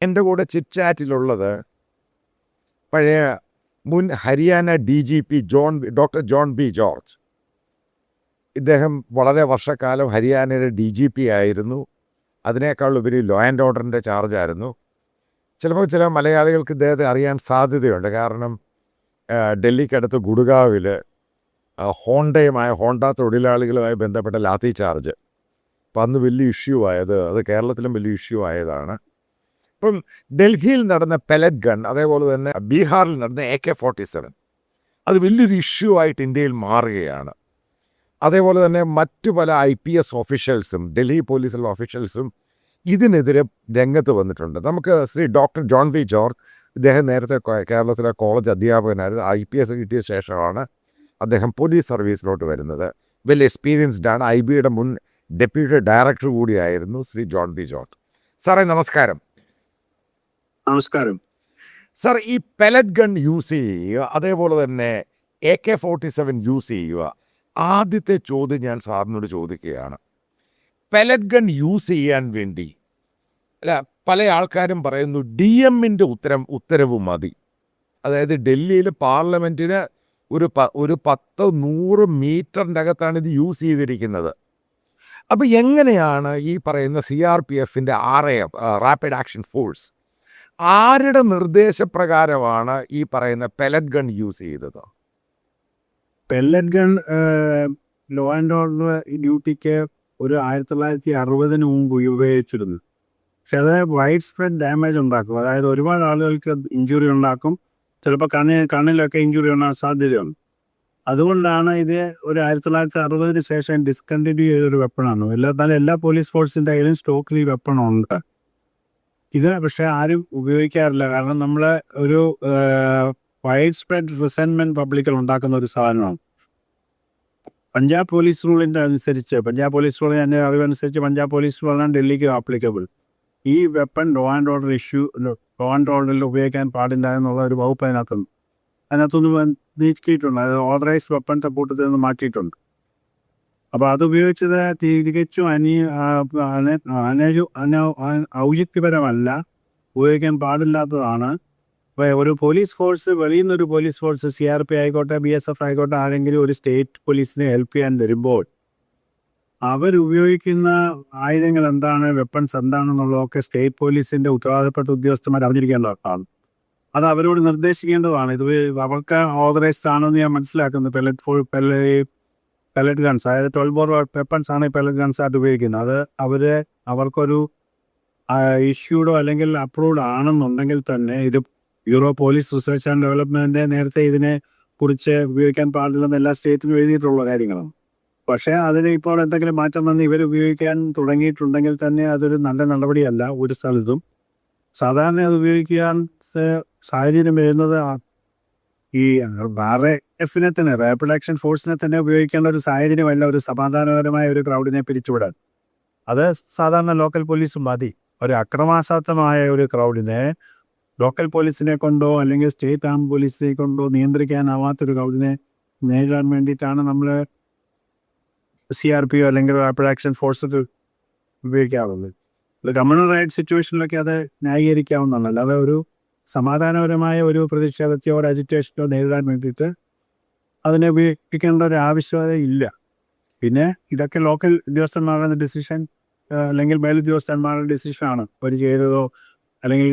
എൻ്റെ കൂടെ ചിറ്റ്ചാറ്റിലുള്ളത് പഴയ മുൻ Haryana DGP doctor John B George. ഇദ്ദേഹം വളരെ വർഷക്കാലം ഹരിയാനയുടെ DGP ആയിരുന്നു. അതിനേക്കാളുപരി ലോ ആൻഡ് ഓർഡറിൻ്റെ ചാർജായിരുന്നു. ചിലപ്പോൾ ചില മലയാളികൾക്ക് ഇദ്ദേഹത്തെ അറിയാൻ സാധ്യതയുണ്ട്. കാരണം ഡൽഹിക്കടുത്ത് ഗുഡ്ഗാവിൽ ഹോണ്ട തൊഴിലാളികളുമായി ബന്ധപ്പെട്ട ലാത്തി ചാർജ് അപ്പം അന്ന് വലിയ ഇഷ്യൂ ആയത്, അത് കേരളത്തിലും വലിയ ഇഷ്യൂ ആയതാണ്. ഇപ്പം ഡൽഹിയിൽ നടന്ന പെലറ്റ് ഗൺ, അതേപോലെ തന്നെ ബീഹാറിൽ നടന്ന AK-47 അത് വലിയൊരു ഇഷ്യൂ ആയിട്ട് ഇന്ത്യയിൽ മാറുകയാണ്. അതേപോലെ തന്നെ മറ്റു പല IPS ഓഫീഷ്യൽസും ഡൽഹി പോലീസിലെ ഓഫീഷ്യൽസും ഇതിനെതിരെ രംഗത്ത് വന്നിട്ടുണ്ട്. നമുക്ക് Shri doctor John B George, ഇദ്ദേഹം നേരത്തെ കേരളത്തിലെ കോളേജ് അധ്യാപകനായിരുന്നു. IPS കിട്ടിയ ശേഷമാണ് അദ്ദേഹം പോലീസ് സർവീസിലോട്ട് വരുന്നത്. വെൽ എക്സ്പീരിയൻസ്ഡ് ആണ്. IBയുടെ മുൻ ഡെപ്യൂട്ടി ഡയറക്ടർ കൂടിയായിരുന്നു ശ്രീ ജോൺ ബി ജോർജ്. സാറേ നമസ്കാരം. നമസ്കാരം സാർ, ഈ പെലറ്റ് ഗൺ യൂസ് ചെയ്യുക, അതേപോലെ തന്നെ AK-47 യൂസ് ചെയ്യുക, ആദ്യത്തെ ചോദ്യം ഞാൻ സാറിനോട് ചോദിക്കുകയാണ്. പെലറ്റ് ഗൺ യൂസ് ചെയ്യാൻ വേണ്ടി പല ആൾക്കാരും പറയുന്നു DMൻ്റെ ഉത്തരവ് മതി. അതായത് ഡൽഹിയിൽ പാർലമെൻറ്റിന് ഒരു 10-100 മീറ്ററിൻ്റെ അകത്താണ് ഇത് യൂസ് ചെയ്തിരിക്കുന്നത്. അപ്പോൾ എങ്ങനെയാണ് ഈ പറയുന്ന CRPFൻ്റെ RAF റാപ്പിഡ് ആക്ഷൻ ഫോഴ്സ് ആരുടെ നിർദ്ദേശപ്രകാരമാണ് ഈ പറയുന്ന പെലറ്റ് ഗൺ യൂസ് ചെയ്തത്? Pellet gun law and order ഡ്യൂട്ടിക്ക് ഒരു 1960 മുമ്പ് ഉപയോഗിച്ചിരുന്നു. പക്ഷെ അത് വൈഡ് സ്പ്രെഡ് ഡാമേജ് ഉണ്ടാക്കും. അതായത് ഒരുപാട് ആളുകൾക്ക് ഇഞ്ചുറി ഉണ്ടാക്കും. ചിലപ്പോൾ കണ്ണിലൊക്കെ ഇഞ്ചുറി ഉണ്ടാകാൻ സാധ്യതയുണ്ട്. അതുകൊണ്ടാണ് ഇത് ഒരു 1960 ശേഷം ഡിസ്കണ്ടിന്യൂ ചെയ്തൊരു വെപ്പണാണ്. എല്ലാ പോലീസ് ഫോഴ്സിൻ്റെ കയ്യിലും സ്റ്റോക്കിൽ ഈ വെപ്പൺ ഉണ്ട്. ഇത് പക്ഷേ ആരും ഉപയോഗിക്കാറില്ല. കാരണം നമ്മൾ ഒരു വൈഡ് സ്പ്രെഡ് റിസെൻമെൻറ്റ് പബ്ലിക്കിൽ ഉണ്ടാക്കുന്ന ഒരു സാധനമാണ്. പഞ്ചാബ് പോലീസ് റൂളിൻ്റെ അനുസരിച്ച്, പഞ്ചാബ് പോലീസ് റൂളിൻ്റെ എൻ്റെ അറിവനുസരിച്ച് പഞ്ചാബ് പോലീസ് റൂളാണ് ഡൽഹിക്ക് ആപ്ലിക്കബിൾ. ഈ വെപ്പൺ ലോ ആൻഡ് ഓർഡറിൽ ഉപയോഗിക്കാൻ പാടില്ല എന്നുള്ള ഒരു വകുപ്പ് അതിനകത്തൊന്ന് നീക്കിയിട്ടുണ്ട്. അത് ഓതറൈസ്ഡ് വെപ്പൺസ് കൂട്ടത്തിൽ നിന്ന് മാറ്റിയിട്ടുണ്ട്. അപ്പോൾ അത് ഉപയോഗിച്ചത് തികച്ചും ഔചിത്യപരമല്ല, ഉപയോഗിക്കാൻ പാടില്ലാത്തതാണ്. അപ്പോൾ ഒരു പോലീസ് ഫോഴ്സ്, വെളിയിൽ നിന്നൊരു പോലീസ് ഫോഴ്സ്, CRP ആയിക്കോട്ടെ, BSF ആയിക്കോട്ടെ, ആരെങ്കിലും ഒരു സ്റ്റേറ്റ് പോലീസിനെ ഹെൽപ്പ് ചെയ്യാൻ വരുമ്പോൾ അവരുപയോഗിക്കുന്ന ആയുധങ്ങൾ എന്താണ്, വെപ്പൺസ് എന്താണെന്നുള്ളതൊക്കെ സ്റ്റേറ്റ് പോലീസിൻ്റെ ഉത്തരവാദപ്പെട്ട ഉദ്യോഗസ്ഥന്മാർ അറിഞ്ഞിരിക്കേണ്ടതാണ്. അത് അവരോട് നിർദ്ദേശിക്കേണ്ടതാണ്. ഇത് അവർക്ക് ഓതറൈസ്ഡ് ആണെന്ന് ഞാൻ മനസ്സിലാക്കുന്നത്. പെലറ്റ് ഗൺസ്, അതായത് 12 ബോർ വെപ്പൺസ് ആണ് ഈ പെലറ്റ് ഗൺസ് ആയിട്ട് ഉപയോഗിക്കുന്നത്. അത് അവർക്കൊരു ഇഷ്യൂഡോ അല്ലെങ്കിൽ അപ്രൂവ്ഡ് ആണെന്നുണ്ടെങ്കിൽ തന്നെ, ഇത് bureau police research and development നേരത്തെ ഇതിനെ കുറിച്ച് ഉപയോഗിക്കാൻ പാടില്ലെന്ന് എല്ലാ സ്റ്റേറ്റിലും എഴുതിയിട്ടുള്ള കാര്യങ്ങളാണ്. പക്ഷേ അതിന് ഇപ്പോൾ എന്തെങ്കിലും മാറ്റം വന്ന് ഇവർ ഉപയോഗിക്കാൻ തുടങ്ങിയിട്ടുണ്ടെങ്കിൽ തന്നെ അതൊരു നല്ല നടപടിയല്ല ഒരു സ്ഥലത്തും. സാധാരണ അത് ഉപയോഗിക്കാൻ സാഹചര്യം വരുന്നത് ഈ RAFനെ തന്നെ, റാപ്പിഡ് ആക്ഷൻ ഫോഴ്സിനെ തന്നെ ഉപയോഗിക്കേണ്ട ഒരു സാഹചര്യമല്ല ഒരു സമാധാനപരമായ ഒരു ക്രൗഡിനെ പിരിച്ചുവിടാൻ. അത് സാധാരണ ലോക്കൽ പോലീസും മതി. ഒരു അക്രമാസക്തമായ ഒരു ക്രൗഡിനെ ലോക്കൽ പോലീസിനെ കൊണ്ടോ അല്ലെങ്കിൽ സ്റ്റേറ്റ് ആം പോലീസിനെ കൊണ്ടോ നിയന്ത്രിക്കാനാവാത്തൊരു ക്രൗഡിനെ നേരിടാൻ വേണ്ടിയിട്ടാണ് നമ്മൾ CRP അല്ലെങ്കിൽ റാപ്പിഡ് ആക്ഷൻ ഫോഴ്സ് ഉപയോഗിക്കാറുള്ളത്. കമ്മ്യൂണൽ റൈറ്റ് സിറ്റുവേഷനിലൊക്കെ അത് ന്യായീകരിക്കാവുന്നതാണ്. അല്ലാതെ ഒരു സമാധാനപരമായ ഒരു പ്രതിഷേധത്തെയോ ഒരു അജിറ്റേഷനോ നേരിടാൻ വേണ്ടിയിട്ട് അതിനെ ഉപയോഗിക്കേണ്ട ഒരു ആവശ്യകത ഇല്ല. പിന്നെ ഇതൊക്കെ ലോക്കൽ ഉദ്യോഗസ്ഥന്മാരുടെ ഡിസിഷൻ അല്ലെങ്കിൽ മേലുദ്യോഗസ്ഥന്മാരുടെ ഡിസിഷനാണ്. അവർ ചെയ്തതോ അല്ലെങ്കിൽ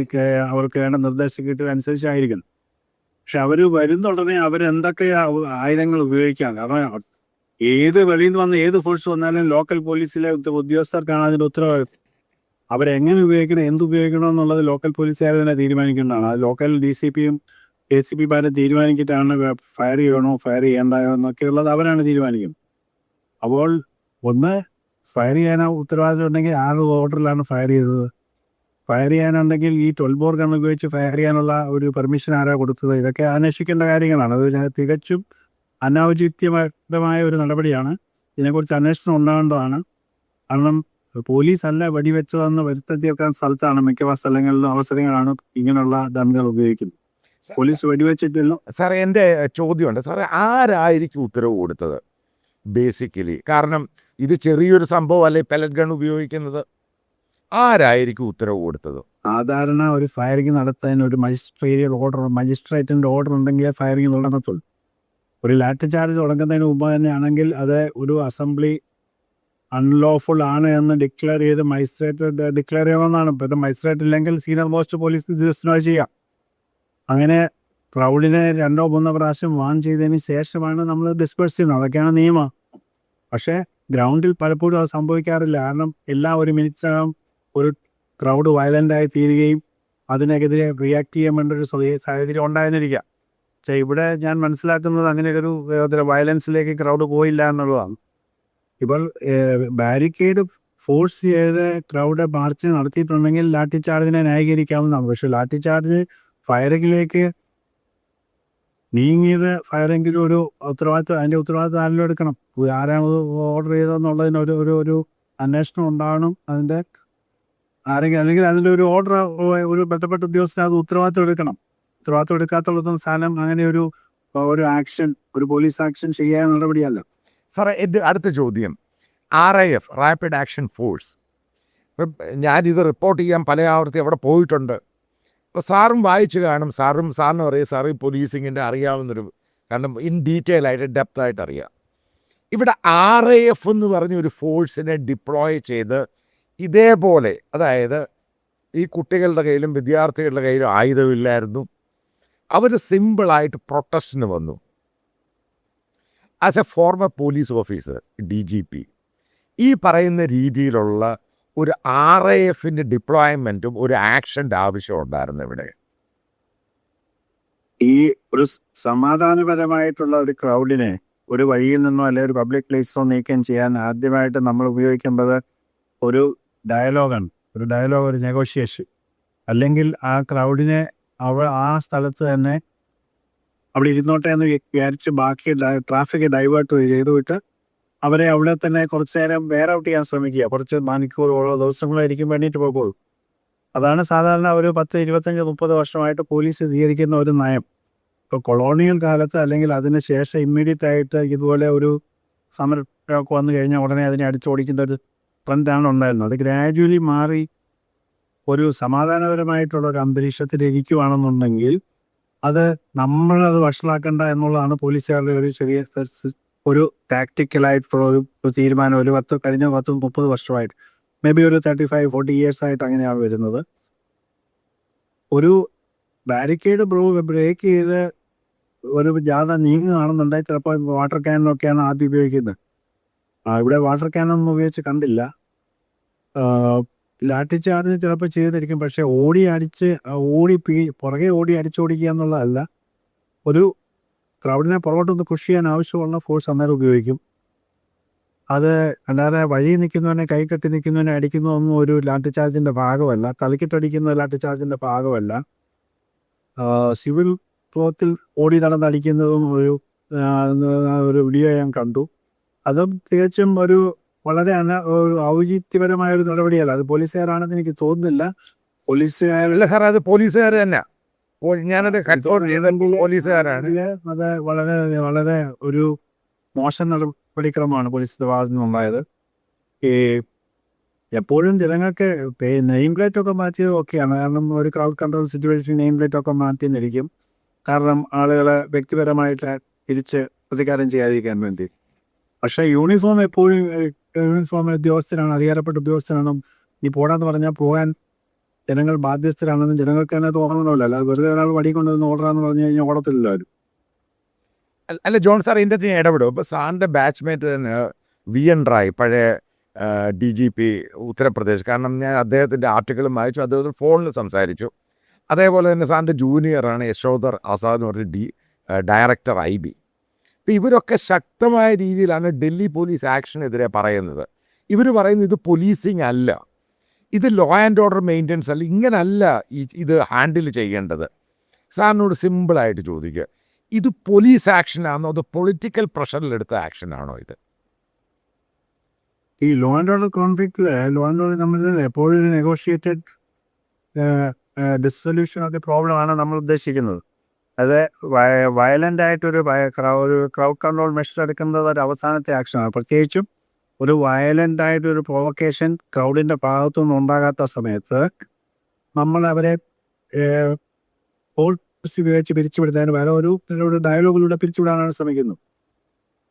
അവർക്ക് വേണ്ട നിർദ്ദേശം കിട്ടിയത് അനുസരിച്ചായിരിക്കണം. പക്ഷെ അവർ വരുന്നുടനെ അവരെന്തൊക്കെ ആയുധങ്ങൾ ഉപയോഗിക്കാം. കാരണം ഏത് വെളിയിൽ നിന്ന് വന്ന ഏത് ഫോഴ്സ് വന്നാലും ലോക്കൽ പോലീസിലെ ഉദ്യോഗസ്ഥർക്കാണ് അതിൻ്റെ ഉത്തരവാദിത്വം. അവരെങ്ങനെ ഉപയോഗിക്കണം, എന്തുപയോഗിക്കണം എന്നുള്ളത് ലോക്കൽ പോലീസുകാർ തന്നെ തീരുമാനിക്കേണ്ടതാണ്. അത് ലോക്കൽ DCPയും ACPമാരെ തീരുമാനിച്ചിട്ടാണ് ഫയർ ചെയ്യണോ ഫയർ ചെയ്യേണ്ടയോ എന്നൊക്കെയുള്ളത് അവരാണ് തീരുമാനിക്കുന്നത്. അപ്പോൾ ഒന്ന് ഫയർ ചെയ്യാനോ ഉത്തരവാദിത്വം ഉണ്ടെങ്കിൽ ആറ് ഓർഡറിലാണ് ഫയർ ചെയ്തത്. ഫയർ ചെയ്യാനുണ്ടെങ്കിൽ ഈ 12 ബോർ ഗൺ ഉപയോഗിച്ച് ഫയർ ചെയ്യാനുള്ള ഒരു പെർമിഷൻ ആരാ കൊടുത്തത്? ഇതൊക്കെ അന്വേഷിക്കേണ്ട കാര്യങ്ങളാണ്. അത് തികച്ചും അനൗചിത്യമായ ഒരു നടപടിയാണ്. ഇതിനെക്കുറിച്ച് അന്വേഷണം ഉണ്ടാകേണ്ടതാണ്. കാരണം പോലീസ് അല്ല വെടിവെച്ചതെന്ന് വരുത്തി തീർക്കാൻ സ്ഥലത്താണ് മിക്കവാറും സ്ഥലങ്ങളിലും അവസരങ്ങളാണ് ഇങ്ങനെയുള്ള ഗണ്ണുകൾ ഉപയോഗിക്കുന്നത്. പോലീസ് വെടിവെച്ചിട്ടില്ല. സാറേ, എൻ്റെ ചോദ്യമുണ്ട്. സാറേ, ആരായിരിക്കും ഉത്തരവ് കൊടുത്തത് ബേസിക്കലി? കാരണം ഇത് ചെറിയൊരു സംഭവം അല്ലേ പെലറ്റ് ഗൺ ഉപയോഗിക്കുന്നത്. ആരായിരിക്കും ഉത്തരവ് കൊടുത്തത്? സാധാരണ ഒരു ഫയറിംഗ് നടത്താൻ ഒരു മജിസ്ട്രേറ്റിൻ്റെ ഓർഡർ ഉണ്ടെങ്കിലേ ഫയറിംഗ് തുടങ്ങത്തുള്ളൂ. ഒരു ലാത്തി ചാർജ് തുടങ്ങുന്നതിന് മുമ്പ് തന്നെയാണെങ്കിൽ അത് ഒരു അസംബ്ലി അൺലോഫുൾ ആണ് എന്ന് ഡിക്ലെയർ ചെയ്ത് മജിസ്ട്രേറ്റ് ഡിക്ലെയർ ചെയ്യണമെന്നാണ്. ഇപ്പോഴത്തെ മജിസ്ട്രേറ്റ് ഇല്ലെങ്കിൽ സീനിയർ മോസ്റ്റ് പോലീസ് ഉദ്യോഗസ്ഥനോ ചെയ്യാം. അങ്ങനെ ക്രൗഡിനെ 2-3 പ്രാവശ്യം വാൺ ചെയ്തതിന് ശേഷമാണ് നമ്മൾ ഡിസ്പേഴ്സ് ചെയ്യുന്നത്. അതൊക്കെയാണ് നിയമം. പക്ഷേ ഗ്രൗണ്ടിൽ പലപ്പോഴും അത് സംഭവിക്കാറില്ല. കാരണം എല്ലാം ഒരു മിനിറ്റിനകം ഒരു ക്രൗഡ് വയലൻ്റായി തീരുകയും അതിനെതിരെ റിയാക്ട് ചെയ്യാൻ വേണ്ട ഒരു സാഹചര്യം ഉണ്ടായിരുന്നിരിക്കാം. പക്ഷേ ഇവിടെ ഞാൻ മനസ്സിലാക്കുന്നത് അങ്ങനെ ഒരു വയലൻസിലേക്ക് ക്രൗഡ് പോയില്ല എന്നുള്ളതാണ്. ഇപ്പോൾ ബാരിക്കേഡ് ഫോഴ്സ് ചെയ്ത് ക്രൗഡ് മാർച്ച് നടത്തിയിട്ടുണ്ടെങ്കിൽ ലാത്തി ചാർജിനെ ന്യായീകരിക്കാവുന്നതാണ്. പക്ഷേ ലാത്തി ചാർജ് ഫയറിങ്ങിലേക്ക് നീങ്ങിയത് ഫയറെങ്കിലും ഒരു ഉത്തരവാദിത്വം ആരെങ്കിലും എടുക്കണം. ആരാണ് ഓർഡർ ചെയ്തതെന്നുള്ളതിന് ഒരു അന്വേഷണം ഉണ്ടാവണം. അതിൻ്റെ അല്ലെങ്കിൽ അതിൻ്റെ ഒരു ഓർഡർ ഒരു ബന്ധപ്പെട്ട ഉദ്യോഗസ്ഥന് അത് ഉത്തരവാദിത്വം എടുക്കണം. ഉത്തരവാദിത്വം എടുക്കാത്തുള്ള സാധനം അങ്ങനെ ഒരു ആക്ഷൻ, ഒരു പോലീസ് ആക്ഷൻ ചെയ്യാൻ നടപടിയല്ല. സാറേ, എൻ്റെ അടുത്ത ചോദ്യം, RIF റാപ്പിഡ് ആക്ഷൻ ഫോഴ്സ്, ഇപ്പം ഞാനിത് റിപ്പോർട്ട് ചെയ്യാൻ പല ആവർത്തി അവിടെ പോയിട്ടുണ്ട്. അപ്പോൾ സാറും വായിച്ച് കാണും. സാറിന് അറിയാം, സാറ് ഈ പോലീസിങ്ങിൻ്റെ അറിയാവുന്നൊരു, കാരണം ഇൻ ഡീറ്റെയിൽ ആയിട്ട് ഡെപ്തായിട്ട് അറിയാം. ഇവിടെ RIF എന്ന് പറഞ്ഞൊരു ഫോഴ്സിനെ ഡിപ്ലോയ് ചെയ്ത് ഇതേപോലെ, അതായത് ഈ കുട്ടികളുടെ കയ്യിലും വിദ്യാർത്ഥികളുടെ കയ്യിലും ആയുധമില്ലായിരുന്നു, അവർ സിമ്പിളായിട്ട് പ്രൊട്ടസ്റ്റിന് വന്നു. As A former police officer, DGP, ഈ പറയുന്ന രീതിയിലുള്ള ഒരു RIFൻ്റെ ഡിപ്ലോയ്മെൻറ്റും ഒരു ആക്ഷൻ്റെ ആവശ്യം ഉണ്ടായിരുന്നു ഇവിടെ. ഈ ഒരു സമാധാനപരമായിട്ടുള്ള ഒരു ക്രൗഡിനെ ഒരു വഴിയിൽ നിന്നോ അല്ലെങ്കിൽ ഒരു പബ്ലിക് പ്ലേസിലോ നീക്കം ചെയ്യാൻ ആദ്യമായിട്ട് നമ്മൾ ഉപയോഗിക്കേണ്ടത് ഒരു ഡയലോഗാണ്. ഒരു നെഗോഷിയേഷൻ. അല്ലെങ്കിൽ ആ ക്രൗഡിനെ ആ സ്ഥലത്ത് തന്നെ അവിടെ ഇരുന്നോട്ടെ എന്ന് വിചാരിച്ച് ബാക്കി ട്രാഫിക് ഡൈവേർട്ട് ചെയ്തുവിട്ട് അവരെ അവിടെ തന്നെ കുറച്ച് നേരം വെയർ ഔട്ട് ചെയ്യാൻ ശ്രമിക്കുക. കുറച്ച് മണിക്കൂറോളോ ദിവസങ്ങളായിരിക്കും വേണ്ടിയിട്ട് പോകുള്ളൂ. അതാണ് സാധാരണ ഒരു 10-25-30 വർഷമായിട്ട് പോലീസ് സ്വീകരിക്കുന്ന ഒരു നയം. ഇപ്പോൾ കൊളോണിയൽ കാലത്ത് അല്ലെങ്കിൽ അതിന് ശേഷം ഇമ്മീഡിയറ്റ് ആയിട്ട് ഇതുപോലെ ഒരു സമരമൊക്കെ വന്നു കഴിഞ്ഞാൽ ഉടനെ അതിനെ അടിച്ചോടിക്കുന്ന ഒരു ട്രെൻഡാണ് ഉണ്ടായിരുന്നത്. അത് ഗ്രാജുവലി മാറി ഒരു സമാധാനപരമായിട്ടുള്ള ഒരു അന്തരീക്ഷത്തിൽ ഇരിക്കുകയാണെന്നുണ്ടെങ്കിൽ അത് നമ്മളത് വഷളാക്കണ്ട എന്നുള്ളതാണ് പോലീസുകാരുടെ ഒരു ചെറിയ ഒരു ടാക്റ്റിക്കലായിട്ടുള്ള ഒരു തീരുമാനം. കഴിഞ്ഞ 10-30 വർഷമായിട്ട്, മേ ബി ഒരു 35-40 ഇയേഴ്സായിട്ട് അങ്ങനെയാണ് വരുന്നത്. ഒരു ബാരിക്കേഡ് ബ്രേക്ക് ചെയ്ത് ഒരു ജാഥ നീങ്ങുകയാണെന്നുണ്ടെങ്കിൽ ചിലപ്പോൾ വാട്ടർ ക്യാനൊക്കെയാണ് ആദ്യം ഉപയോഗിക്കുന്നത്. ഇവിടെ വാട്ടർ ക്യാനൊന്നും ഉപയോഗിച്ച് കണ്ടില്ല. ലാത്തി ചാർജ് ചിലപ്പോൾ ചെയ്തിരിക്കും. പക്ഷേ പുറകെ അടിച്ചോടിക്കുക എന്നുള്ളതല്ല. ഒരു ക്രൗഡിനെ പുറകോട്ടൊന്ന് പുഷ് ചെയ്യാൻ ആവശ്യമുള്ള ഫോഴ്സ് അന്നേരം ഉപയോഗിക്കും. അത് അല്ലാതെ വഴി നിൽക്കുന്നവനെ, കൈകെട്ടി നിൽക്കുന്നവനെ അടിക്കുന്നതൊന്നും ഒരു ലാത്തി ചാർജിൻ്റെ ഭാഗമല്ല. തലക്കിട്ടടിക്കുന്ന ലാത്തി ചാർജിൻ്റെ ഭാഗമല്ല. സിവിൽ ക്ലോത്തിൽ ഓടി നടന്നടിക്കുന്നതും ഒരു വീഡിയോ ഞാൻ കണ്ടു. അതും തികച്ചും വളരെ ഔചിത്യപരമായൊരു നടപടിയല്ല. അത് പോലീസുകാരാണെന്ന് എനിക്ക് തോന്നുന്നില്ല. അല്ല സാറേ, അത് പോലീസുകാർ തന്നെ. ഞാനത് പോലീസുകാരാണ്. അത് വളരെ വളരെ ഒരു മോശം നടപടിക്രമമാണ് പോലീസിന്റെ ഭാഗത്തു നിന്നുണ്ടായത്. എപ്പോഴും ജനങ്ങൾക്ക് നെയിം പ്ലേറ്റ് ഒക്കെ മാറ്റിയത് ഓക്കെയാണ്. കാരണം ഒരു crowd control situation name plate ഒക്കെ മാറ്റിയെന്നിരിക്കും. കാരണം ആളുകളെ വ്യക്തിപരമായിട്ട് തിരിച്ച് പ്രതികാരം ചെയ്യാതിരിക്കാൻ വേണ്ടി. പക്ഷേ യൂണിഫോം എപ്പോഴും ഉദ്യോഗസ്ഥനാണ്, അധികാരപ്പെട്ട ഉദ്യോഗസ്ഥനാണ്. ഈ പോടാന്ന് പറഞ്ഞാൽ പോകാൻ ജനങ്ങൾ ബാധ്യസ്ഥരാണെന്ന് ജനങ്ങൾക്ക് തന്നെ തോന്നണമല്ലോ. അല്ലാതെ വെറുതെ ഒരാൾ വടി കൊണ്ടുവന്ന് ഓർഡറാന്ന് പറഞ്ഞു കഴിഞ്ഞാൽ ഓടത്തില്ലല്ലോ ആരും. അല്ല ജോൺ സാർ, ഇതിൻ്റെ ഞാൻ ഇടപെടും. ഇപ്പോൾ സാറിൻ്റെ ബാച്ച്മേറ്റ് തന്നെ VN റായ്, പഴയ DGP ഉത്തർപ്രദേശ്. കാരണം ഞാൻ അദ്ദേഹത്തിൻ്റെ ആർട്ടിക്കിളും വായിച്ചു, അദ്ദേഹത്തിന് ഫോണിൽ സംസാരിച്ചു. അതേപോലെ തന്നെ സാറിൻ്റെ ജൂനിയറാണ് യശോധർ ആസാദ് എന്ന് പറഞ്ഞ ഡയറക്ടർ IB. ഇപ്പോൾ ഇവരൊക്കെ ശക്തമായ രീതിയിലാണ് ഡൽഹി പോലീസ് ആക്ഷനെതിരെ പറയുന്നത്. ഇവർ പറയുന്നത് ഇത് പോലീസിങ് അല്ല, ഇത് ലോ ആൻഡ് ഓർഡർ മെയിൻ്റെനൻസ് അല്ല, ഇങ്ങനല്ല ഇത് ഹാൻഡിൽ ചെയ്യേണ്ടത്. സാറിനോട് സിമ്പിളായിട്ട് ചോദിക്കുക, ഇത് പോലീസ് ആക്ഷനാണോ അതോ പൊളിറ്റിക്കൽ പ്രഷറിലെടുത്ത ആക്ഷനാണോ ഇത്? ഈ ലോ ആൻഡ് ഓർഡർ കോൺഫ്ലിക്റ്റിൽ നമ്മൾ എപ്പോഴും ഒരു നെഗോഷിയേറ്റഡ് ഡിസൊല്യൂഷൻ ഓഫ് ദി പ്രോബ്ലമാണ് നമ്മൾ ഉദ്ദേശിക്കുന്നത്. അത് വയലൻ്റ് ആയിട്ടൊരു ക്രൗഡ് കൺട്രോൾ മെഷർ എടുക്കുന്നത് ഒരു അവസാനത്തെ ആക്ഷനാണ്. പ്രത്യേകിച്ചും ഒരു വയലൻ്റ് ആയിട്ടൊരു പ്രൊവക്കേഷൻ ക്രൗഡിൻ്റെ ഭാഗത്തുനിന്ന് ഉണ്ടാകാത്ത സമയത്ത് നമ്മൾ അവരെ ഫോഴ്സ് ഉപയോഗിച്ച് പിരിച്ചുവിടുന്നതിന് പകരം ഒരു ഡയലോഗിലൂടെ പിരിച്ചുവിടാനാണ് ശ്രമിക്കുന്നത്.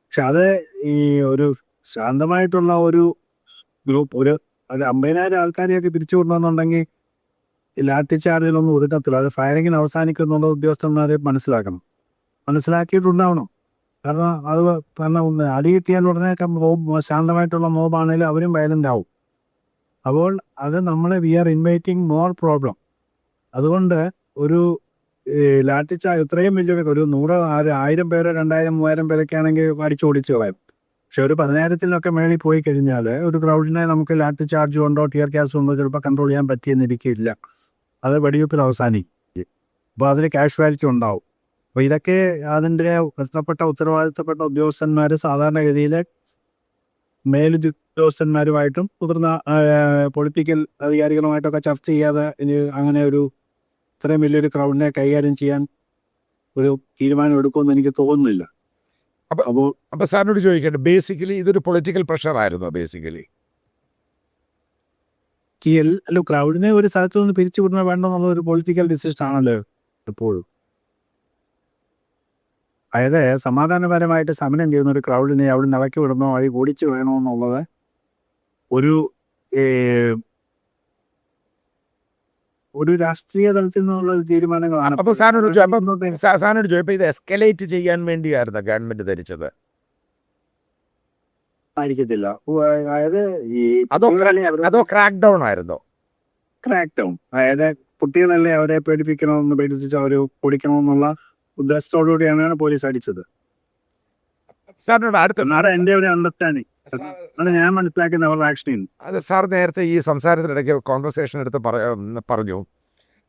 പക്ഷെ അത് ഈ ഒരു ശാന്തമായിട്ടുള്ള ഒരു ഗ്രൂപ്പ് ഒരു 50,000 ആൾക്കാരെയൊക്കെ പിരിച്ചുവിടണമെന്നുണ്ടെങ്കിൽ ലാത്തി ചാർജിലൊന്നും ഒതുക്കത്തില്ല. അത് ഫയറിങ്ങിന് അവസാനിക്കുന്നുള്ള ഉദ്യോഗസ്ഥന്മാരെ മനസ്സിലാക്കിയിട്ടുണ്ടാവണം. കാരണം അടി കിട്ടിയാൽ ഉടനെയൊക്കെ ശാന്തമായിട്ടുള്ള മോബാണെങ്കിലും അവരും വയലൻ്റ് ആവും. അപ്പോൾ അത് നമ്മളെ we are inviting more problem. അതുകൊണ്ട് ഒരു ഇത്രയും വലിയ ഒരു 100,000 പേരോ 2,000 3,000 പേരൊക്കെ ആണെങ്കിൽ അടിച്ചോടിച്ച് കളയും. പക്ഷെ ഒരു 10,000-ത്തിലൊക്കെ മേളിൽ പോയി കഴിഞ്ഞാൽ ഒരു ക്രൗഡിനെ നമുക്ക് ലാത്തി ചാർജ് കൊണ്ടോ ടിയർ ഗ്യാസ് കൊണ്ടോ ചിലപ്പോൾ കൺട്രോൾ ചെയ്യാൻ പറ്റിയെന്നിരിക്കില്ല. അത് വെടിവെപ്പിൽ അവസാനിക്കും. അപ്പോൾ അതിന് കാഷ്വാലിറ്റി ഉണ്ടാവും. അപ്പോൾ ഇതൊക്കെ അതിൻ്റെ ഉത്തരവാദിത്തപ്പെട്ട ഉദ്യോഗസ്ഥന്മാർ സാധാരണഗതിയിൽ മേലുദ്യോഗസ്ഥന്മാരുമായിട്ടും മുതിർന്ന പൊളിറ്റിക്കൽ അധികാരികളുമായിട്ടൊക്കെ ചർച്ച ചെയ്യാതെ അങ്ങനെ ഇത്രയും വലിയൊരു ക്രൗഡിനെ കൈകാര്യം ചെയ്യാൻ ഒരു തീരുമാനം എടുക്കുമെന്ന് എനിക്ക് തോന്നുന്നില്ല. അപ്പോൾ സാറിനോട് ചോദിക്കട്ടെ, ബേസിക്കലി ഇതൊരു പൊളിറ്റിക്കൽ പ്രഷർ ആയിരുന്നു ബേസിക്കലി? ക്രൗഡിനെ ഒരു സ്ഥലത്തു നിന്ന് പിരിച്ചുവിടുന്ന വേണ്ടെന്നുള്ള ഒരു പൊളിറ്റിക്കൽ ഡിസിഷൻ ആണല്ലോ എപ്പോഴും. അതായത് സമാധാനപരമായിട്ട് സമരം ചെയ്യുന്ന ഒരു ക്രൗഡിനെ അവിടെ നിന്ന് ഇളക്കി വിടണോ അത് ഓടിച്ചു വേണോ എന്നുള്ളത് ഒരു രാഷ്ട്രീയ തലത്തിൽ നിന്നുള്ള തീരുമാനങ്ങളാണ്. അപ്പോൾ സാറിനോട് ചോദിച്ചപ്പോൾ ഇത് എസ്കലേറ്റ് ചെയ്യാൻ വേണ്ടിയായിരുന്നു ഗവൺമെന്റ് ധരിച്ചത്? ആയിരിക്കത്തില്ല. അതായത് അതോ ക്രാക്ക് ഡൗൺ ആയിരുന്നോ? ക്രാക്ക് ഡൗൺ, അതായത് കുട്ടികളല്ലേ അവരെ പേടിപ്പിച്ച് അവർ ഓടിക്കണമെന്നുള്ള ഉദ്ദേശത്തോടുകൂടിയാണ് പോലീസ് അടിച്ചത്. എന്റെ ഒരു അണ്ടർസ്റ്റാൻഡിങ് ആണ്, ഞാൻ മനസ്സിലാക്കുന്ന അവരുടെ ആക്ഷനിൽ. അത് സാർ നേരത്തെ ഈ സംസാരത്തിനിടയ്ക്ക് കോൺവെർസേഷൻ എടുത്ത് പറഞ്ഞു,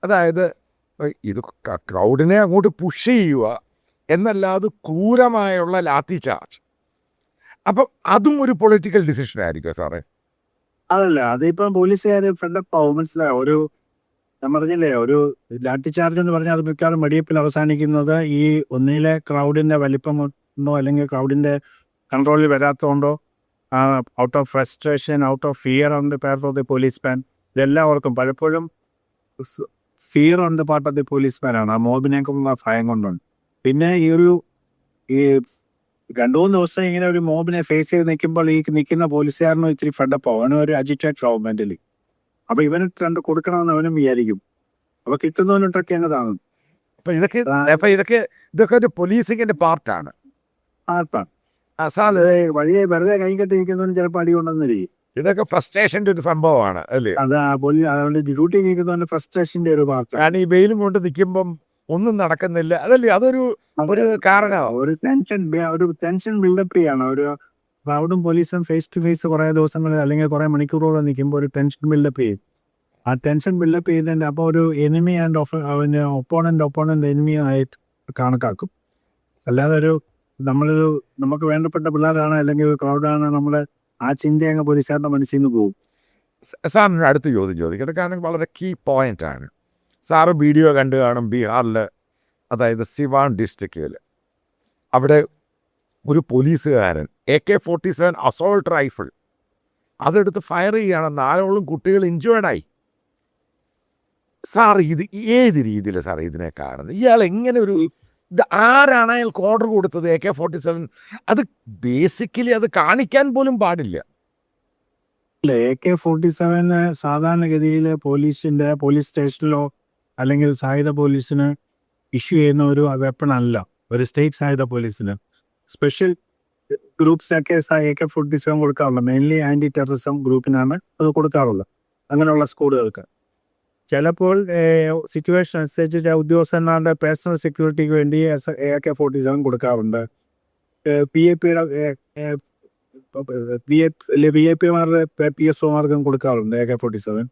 അതായത് ഇത് ക്രൗഡിനെ അങ്ങോട്ട് പുഷ് ചെയ്യുക എന്നല്ലാതെ ക്രൂരമായുള്ള ലാത്തി ചാർജ്, അപ്പം അതും ഒരു പൊളിറ്റിക്കൽ ഡിസിഷൻ ആയിരിക്കും സാറേ? അതല്ല, അതിപ്പം പോലീസുകാർ ഫ്രണ്ടപ്പ് ആവും. മനസ്സിലായോ? ഞാൻ പറഞ്ഞില്ലേ, ഒരു ലാത്തി ചാർജ് എന്ന് പറഞ്ഞാൽ അത് മിക്കവാറും വെടിവെപ്പിൽ അവസാനിക്കുന്നത് ഈ ഒന്നിലെ ക്രൗഡിൻ്റെ വലിപ്പം കൊണ്ടോ അല്ലെങ്കിൽ ക്രൗഡിൻ്റെ കൺട്രോളിൽ വരാത്തതുകൊണ്ടോ, out of frustration, out of fear on the part of the police man. ഇതെല്ലാവർക്കും പലപ്പോഴും fear on the part of the police മാനാണ്, ആ മോബിനേക്കുള്ള ഭയം കൊണ്ടാണ്. പിന്നെ ഈ 2-3 ദിവസം ഇങ്ങനെ ഒരു മോബിനെ ഫേസ് ചെയ്ത് നിൽക്കുമ്പോൾ ഈ നിൽക്കുന്ന പോലീസുകാരനും ഇത്തിരി ഫണ്ടപ്പ് ആവും, അവനും ഒരു അജിറ്റേറ്റഡ് ആവും മെന്റലി. അപ്പൊ ഇവന് രണ്ട് കൊടുക്കണമെന്ന് അവനും വിചാരിക്കും. അപ്പൊ കിട്ടുന്നവനൊട്ടൊക്കെ അങ്ങ് താങ്ങും. ഇതൊക്കെ ഒരു പോലീസിങ്ങിന്റെ പാർട്ടാണ്. വഴിയെ വെറുതെ കൈ കെട്ടി നിൽക്കുന്നവനും ചിലപ്പോൾ അടി കൊണ്ടെന്നിരിക്കും. ഇതൊക്കെ ഫ്രസ്ട്രേഷന്റെ ഒരു സംഭവമാണ് അല്ലേ? അതുകൊണ്ട് ഡ്യൂട്ടി നിൽക്കുന്നവന്റെ ഫ്രസ്ട്രേഷന്റെ ഒരു പാർട്ട്. കാരണം ഈ വെയിലും കൊണ്ട് നിൽക്കുമ്പം ഒന്നും നടക്കുന്നില്ല, അതല്ലേ? അതൊരു കാരണമാണ്. ഒരു ടെൻഷൻ ബിൽഡപ്പ് ചെയ്യാണ്. ഒരു ക്രൗഡും പോലീസും ഫേസ് ടു ഫേസ് കുറേ ദിവസങ്ങൾ അല്ലെങ്കിൽ കുറേ മണിക്കൂറോടെ നിൽക്കുമ്പോൾ ഒരു ടെൻഷൻ ബിൽഡപ്പ് ചെയ്യും. ആ ടെൻഷൻ ബിൽഡപ്പ് ചെയ്യുന്നതിൻ്റെ അപ്പോൾ ഒരു എനിമി ആൻഡ് ഒപ്പോണന്റ് എനിമി ആയിട്ട് കണക്കാക്കും. അല്ലാതെ നമുക്ക് വേണ്ടപ്പെട്ട പിള്ളേരാണ് അല്ലെങ്കിൽ ക്രൗഡാണ് നമ്മുടെ ആ ചിന്ത അങ്ങ് പോലീസുകാരുടെ മനസ്സിൽ നിന്ന് പോകും. സാറിന് അടുത്ത ചോദിക്കട്ടെ, കാരണം വളരെ കീ പോയിൻ്റാണ്. സാറ് വീഡിയോ കണ്ടു കാണും, ബീഹാറിൽ, അതായത് സിവാൻ ഡിസ്ട്രിക്റ്റിൽ, അവിടെ ഒരു പോലീസുകാരൻ AK-47 അസോൾട്ട് റൈഫിൾ അതെടുത്ത് ഫയർ ചെയ്യുകയാണ്. 4 കുട്ടികൾ ഇഞ്ചേർഡായി. സാർ ഇത് ഏത് രീതിയിൽ സാർ ഇതിനെ കാണുന്നത്? ഇയാൾ എങ്ങനെ ആരാണ് അയാൾക്ക് ഓർഡർ കൊടുത്തത് AK-47? അത് ബേസിക്കലി അത് കാണിക്കാൻ പോലും പാടില്ല. AK-47 സാധാരണഗതിയിൽ പോലീസ് സ്റ്റേഷനിലോ അല്ലെങ്കിൽ സായുധ പോലീസിന് ഇഷ്യൂ ചെയ്യുന്ന ഒരു വെപ്പൺ അല്ല. ഒരു സ്റ്റേറ്റ് സായുധ പോലീസിന് സ്പെഷ്യൽ ഗ്രൂപ്പ്സൊക്കെ AK-47 കൊടുക്കാറുള്ളത്. മെയിൻലി ആൻറ്റി ടെററിസം ഗ്രൂപ്പിനാണ് അത് കൊടുക്കാറുള്ളത്, അങ്ങനെയുള്ള സ്ക്വാഡുകൾക്ക്. ചിലപ്പോൾ സിറ്റുവേഷൻ അനുസരിച്ച് ഉദ്യോഗസ്ഥന്മാരുടെ പേഴ്സണൽ സെക്യൂരിറ്റിക്ക് വേണ്ടി AK-47 കൊടുക്കാറുണ്ട്. VIP-മാരുടെ PSOമാർക്കും കൊടുക്കാറുണ്ട് AK-47.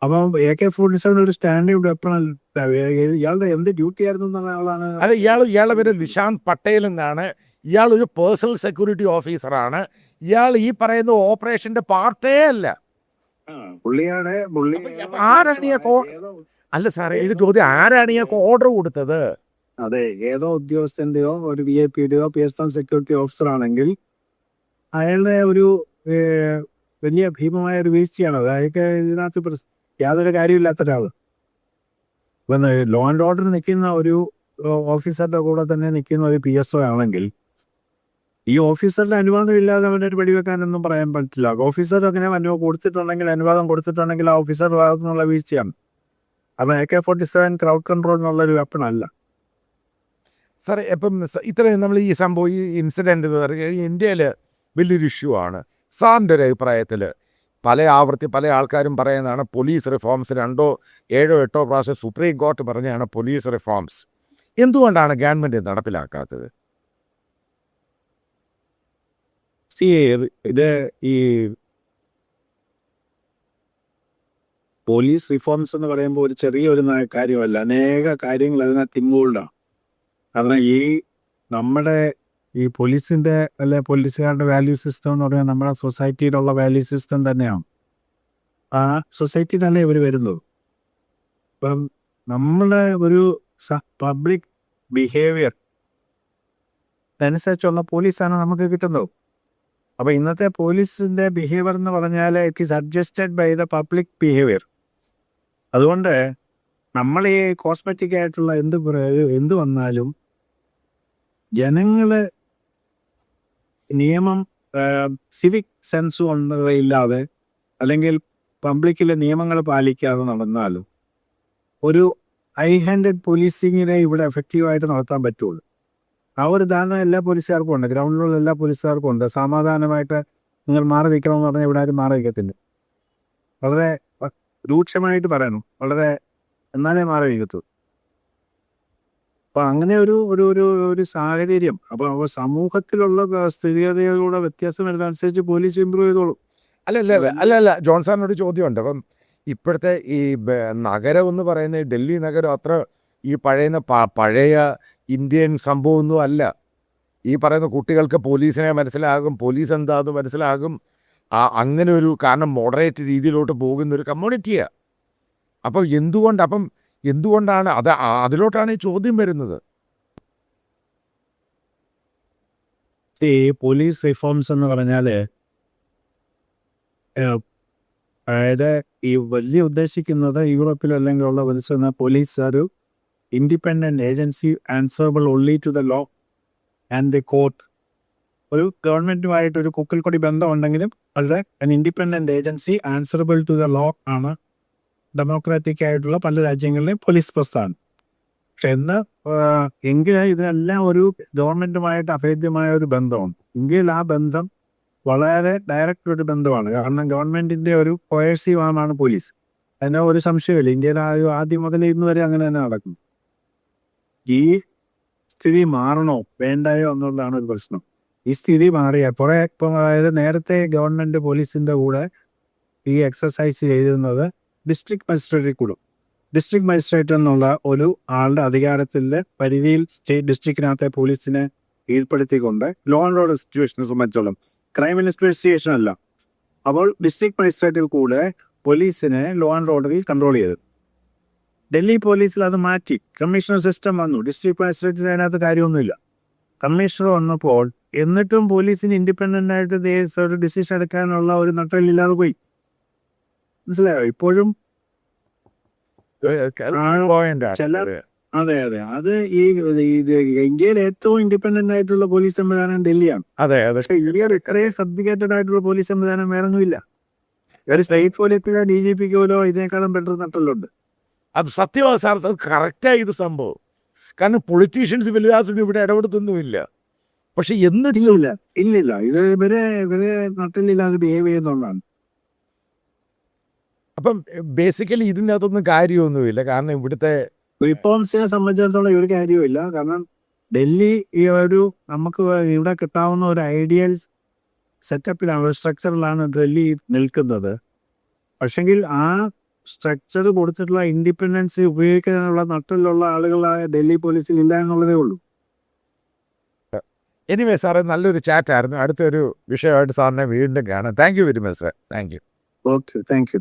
അപ്പം AK-47 ഒരു സ്റ്റാൻഡേർഡ് വെപ്പൺ അല്ല. ഇയാളുടെ എന്ത് ഡ്യൂട്ടി ആയിരുന്നു എന്നുള്ളതാണ്. അത് ഇയാളുടെ പേര് നിശാന്ത് പട്ടേൽ എന്നാണ്. ഇയാളൊരു പേഴ്സണൽ സെക്യൂരിറ്റി ഓഫീസറാണ്. ഇയാൾ ഈ പറയുന്ന ഓപ്പറേഷന്റെ പാർട്ടേ അല്ല. അല്ല സാറേ, ഇത് ചോദ്യം, ആരാണ് ഇയാൾക്ക് ഓർഡർ കൊടുത്തത്? അതെ, ഏതോ ഉദ്യോഗസ്ഥന്റെയോ ഒരു VIP-യുടെയോ പേഴ്സണൽ സെക്യൂരിറ്റി ഓഫീസർ ആണെങ്കിൽ അയാളുടെ ഒരു വലിയ ഭീമമായ ഒരു വീഴ്ചയാണ്. അതായത് ഇതിനകത്ത് യാതൊരു കാര്യമില്ലാത്ത ഒരാൾ. ഇപ്പം ലോ ആൻഡ് ഓർഡർ നിൽക്കുന്ന ഒരു ഓഫീസറുടെ കൂടെ തന്നെ നിൽക്കുന്ന ഒരു PSO ആണെങ്കിൽ ഈ ഓഫീസറുടെ അനുവാദം ഇല്ലാതെ അവൻ്റെ ഒരു വെടിവെക്കാനൊന്നും പറയാൻ പറ്റില്ല. ഓഫീസർ അങ്ങനെ അനുവാദം കൊടുത്തിട്ടുണ്ടെങ്കിൽ ആ ഓഫീസർ ഭാഗത്തു നിന്നുള്ള വീഴ്ചയാണ്. അപ്പം AK-47 ക്രൗഡ് കൺട്രോൾ എന്നുള്ളൊരു വെപ്പൺ അല്ല. സാറേ ഇപ്പം ഇത്രയും നമ്മൾ ഈ സംഭവം ഈ ഇൻസിഡൻറ്റ് എന്ന് പറയുന്നത് ഇന്ത്യയിൽ വലിയൊരു ഇഷ്യൂ ആണ്. സാറിൻ്റെ ഒരു അഭിപ്രായത്തിൽ പല ആൾക്കാരും പറയുന്നതാണ് പോലീസ് റിഫോംസ് 2, 7, 8 പ്രാവശ്യം സുപ്രീം കോർട്ട് പറഞ്ഞാണ് പോലീസ് റിഫോംസ്. എന്തുകൊണ്ടാണ് ഗവൺമെൻറ് നടപ്പിലാക്കാത്തത്? ഇത് ഈ പോലീസ് റിഫോംസ് എന്ന് പറയുമ്പോൾ ഒരു ചെറിയൊരു കാര്യമല്ല, അനേക കാര്യങ്ങൾ അതിനകത്ത് ഇൻവോൾവാണ്. കാരണം ഈ നമ്മുടെ ഈ പോലീസിൻ്റെ പോലീസുകാരുടെ വാല്യൂ സിസ്റ്റം എന്ന് പറഞ്ഞാൽ നമ്മുടെ സൊസൈറ്റിയിലുള്ള വാല്യൂ സിസ്റ്റം തന്നെയാണ്. ആ സൊസൈറ്റി തന്നെ ഇവർ വരുന്നത്. ഇപ്പം നമ്മളെ ഒരു പബ്ലിക് ബിഹേവിയർ അനുസരിച്ചുള്ള പോലീസാണ് നമുക്ക് കിട്ടുന്നത്. അപ്പോൾ ഇന്നത്തെ പോലീസിൻ്റെ ബിഹേവിയർ എന്ന് പറഞ്ഞാൽ it is adjusted by the public behaviour. അതുകൊണ്ട് നമ്മൾ ഈ കോസ്മെറ്റിക് ആയിട്ടുള്ള എന്ത് വന്നാലും ജനങ്ങൾ നിയമം സിവിക് സെൻസ് ഇല്ലാതെ അല്ലെങ്കിൽ പബ്ലിക്കിലെ നിയമങ്ങൾ പാലിക്കാതെ നടന്നാലും ഒരു ഹൈ ഹാൻഡഡ് പോലീസിങ്ങിനെ ഇവിടെ എഫക്റ്റീവായിട്ട് നടത്താൻ പറ്റുള്ളൂ. ആ ഒരു ധാരണ എല്ലാ പോലീസുകാർക്കും ഉണ്ട്, ഗ്രൗണ്ടിലുള്ള എല്ലാ പോലീസുകാർക്കും ഉണ്ട്. സമാധാനമായിട്ട് നിങ്ങൾ മാറി നിൽക്കണമെന്ന് പറഞ്ഞാൽ ഇവിടെ ആരും മാറി നിൽക്കത്തില്ല. വളരെ രൂക്ഷമായിട്ട് പറയണം, എന്നാലേ മാറി നിൽക്കത്തുള്ളൂ. അപ്പം അങ്ങനെ ഒരു സാഹചര്യം. അപ്പോൾ സമൂഹത്തിലുള്ള സ്ഥിതിഗതികളുടെ വ്യത്യാസം വരുന്നതനുസരിച്ച് പോലീസ് ഇമ്പ്രൂവ് ചെയ്തോളും. അല്ല ജോൺ സാറിനൊരു ചോദ്യമുണ്ട്. അപ്പം ഇപ്പോഴത്തെ ഈ നഗരം എന്ന് പറയുന്നത് ഡൽഹി നഗരം അത്ര ഈ പഴയ ഇന്ത്യൻ സംഭവമൊന്നും അല്ല. ഈ പറയുന്ന കുട്ടികൾക്ക് പോലീസിനെ മനസ്സിലാകും, പോലീസ് എന്താണെന്ന് മനസ്സിലാകും. അങ്ങനെ ഒരു കാരണം മോഡറേറ്റ് രീതിയിലോട്ട് പോകുന്നൊരു കമ്മ്യൂണിറ്റിയാണ്. അപ്പം എന്തുകൊണ്ടാണ് അതിലോട്ടാണ് ഈ ചോദ്യം വരുന്നത്. ഈ പോലീസ് റിഫോംസ് എന്ന് പറഞ്ഞാൽ അതായത് ഈ വലിയ ഉദ്ദേശിക്കുന്നത് യൂറോപ്പിൽ അല്ലെങ്കിൽ ഉള്ള പോലീസ് ഒരു independent agency answerable only to the law and the court. ഒരു ഗവൺമെൻറ്റുമായിട്ടൊരു കുക്കിൽക്കൊടി ബന്ധമുണ്ടെങ്കിലും വളരെ independent agency answerable to the law ആണ് ഡെമോക്രാറ്റിക് ആയിട്ടുള്ള പല രാജ്യങ്ങളിലെയും പോലീസ് പ്രസ്ഥാനം. പക്ഷെ എങ്കിൽ ഇതിനെല്ലാം ഒരു ഗവൺമെൻറ്റുമായിട്ട് അഭേദ്യമായ ഒരു ബന്ധമുണ്ട്. ഇന്ത്യയിൽ ആ ബന്ധം വളരെ ഡയറക്റ്റ് ഒരു ബന്ധമാണ്. കാരണം ഗവൺമെൻറ്റിൻ്റെ ഒരു കോയേഴ്സീവ് ആമാണ് പോലീസ്. അതിന് ഒരു സംശയമില്ല. ഇന്ത്യയിൽ ആദ്യം മുതൽ ഇന്ന് വരെ അങ്ങനെ തന്നെ നടക്കുന്നു. ഈ സ്ഥിതി മാറണോ വേണ്ടായോ എന്നുള്ളതാണ് ഒരു പ്രശ്നം. ഈ സ്ഥിതി മാറിയാൽ ഇപ്പം അതായത് നേരത്തെ ഗവൺമെൻറ് പോലീസിൻ്റെ കൂടെ ഈ എക്സസൈസ് ചെയ്തിരുന്നത് ഡിസ്ട്രിക്ട് മജിസ്ട്രേറ്റിൽ കൂടും. ഡിസ്ട്രിക്ട് മജിസ്ട്രേറ്റ് എന്നുള്ള ഒരു ആളുടെ അധികാരത്തിൻ്റെ പരിധിയിൽ ഡിസ്ട്രിക്റ്റിനകത്തെ പോലീസിനെ കീഴ്പ്പെടുത്തിക്കൊണ്ട് ലോ ആൻഡ് ഓർഡർ സിറ്റുവേഷനെ സംബന്ധിച്ചോളം ക്രൈം ഇൻവെസ്റ്റിഗേഷൻ അല്ല. അപ്പോൾ ഡിസ്ട്രിക്ട് മജിസ്ട്രേറ്റിൽ കൂടെ പോലീസിനെ ലോ ആൻഡ് ഓർഡറിൽ കൺട്രോൾ ചെയ്തത്. ഡൽഹി പോലീസിൽ അത് മാറ്റി കമ്മീഷണർ സിസ്റ്റം വന്നു. ഡിസ്ട്രിക്ട് മജിസ്ട്രേറ്റിന് അതിനകത്ത് കാര്യമൊന്നുമില്ല. കമ്മീഷണർ വന്നപ്പോൾ എന്നിട്ടും പോലീസിന് ഇൻഡിപെൻഡൻ്റ് ആയിട്ട് ഒരു ഡിസിഷൻ എടുക്കാനുള്ള ഒരു നട്ടലില്ലാതെ പോയി. മനസ്സിലായോ? ഇപ്പോഴും അതെ അത് ഈ ഇന്ത്യയിൽ ഏറ്റവും ഇൻഡിപെൻഡന്റ് ആയിട്ടുള്ള പോലീസ് സംവിധാനം ഡൽഹിയാണ്. പക്ഷേ ഇന്ത്യയിൽ ഇത്രയും സബ്ജുഗേറ്റഡ് ആയിട്ടുള്ള പോലീസ് സംവിധാനം വേറൊന്നുമില്ല. ഒരു സ്റ്റേറ്റ് പോലീസിലോ DGPക്ക് പോലോ ഇതിനേക്കാളും ബെറ്റർ നട്ടലുണ്ട്. അത് സത്യമാണ് സാർ, അത് കറക്റ്റായി ഇത് സംഭവം. കാരണം പൊളിറ്റീഷ്യൻസ് വലുതായിട്ടൊന്നും ഇവിടെ ഇടപെടുത്തൊന്നുമില്ല. പക്ഷെ ഇല്ലില്ല ഇത് ഇവരെ നട്ടലില്ലാതെ ബിഹേവ് ചെയ്യുന്നതുകൊണ്ടാണ്. അപ്പം ബേസിക്കലി ഇതിനകത്തൊന്നും കാര്യമൊന്നുമില്ല. കാരണം ഇവിടുത്തെ റിഫോംസിനെ സംബന്ധിച്ചിടത്തോളം ഒരു കാര്യവുമില്ല. കാരണം ഡൽഹി ഈ നമുക്ക് ഇവിടെ കിട്ടാവുന്ന ഒരു ഐഡിയൽ സെറ്റപ്പിലാണ്, ഒരു സ്ട്രക്ചറിലാണ് ഡൽഹി നിൽക്കുന്നത്. പക്ഷെങ്കിൽ ആ സ്ട്രക്ചർ കൊടുത്തിട്ടുള്ള ഇൻഡിപെൻഡൻസ് ഉപയോഗിക്കാനുള്ള നട്ടിലുള്ള ആളുകളായ ഡൽഹി പോലീസിൽ ഇല്ല എന്നുള്ളതേ ഉള്ളൂ. എനിവേ സാറേ, നല്ലൊരു ചാറ്റായിരുന്നു. അടുത്തൊരു വിഷയമായിട്ട് സാറിനെ വീണ്ടും കാണാം. Thank you very much sir. Thank you. Okay, thank you.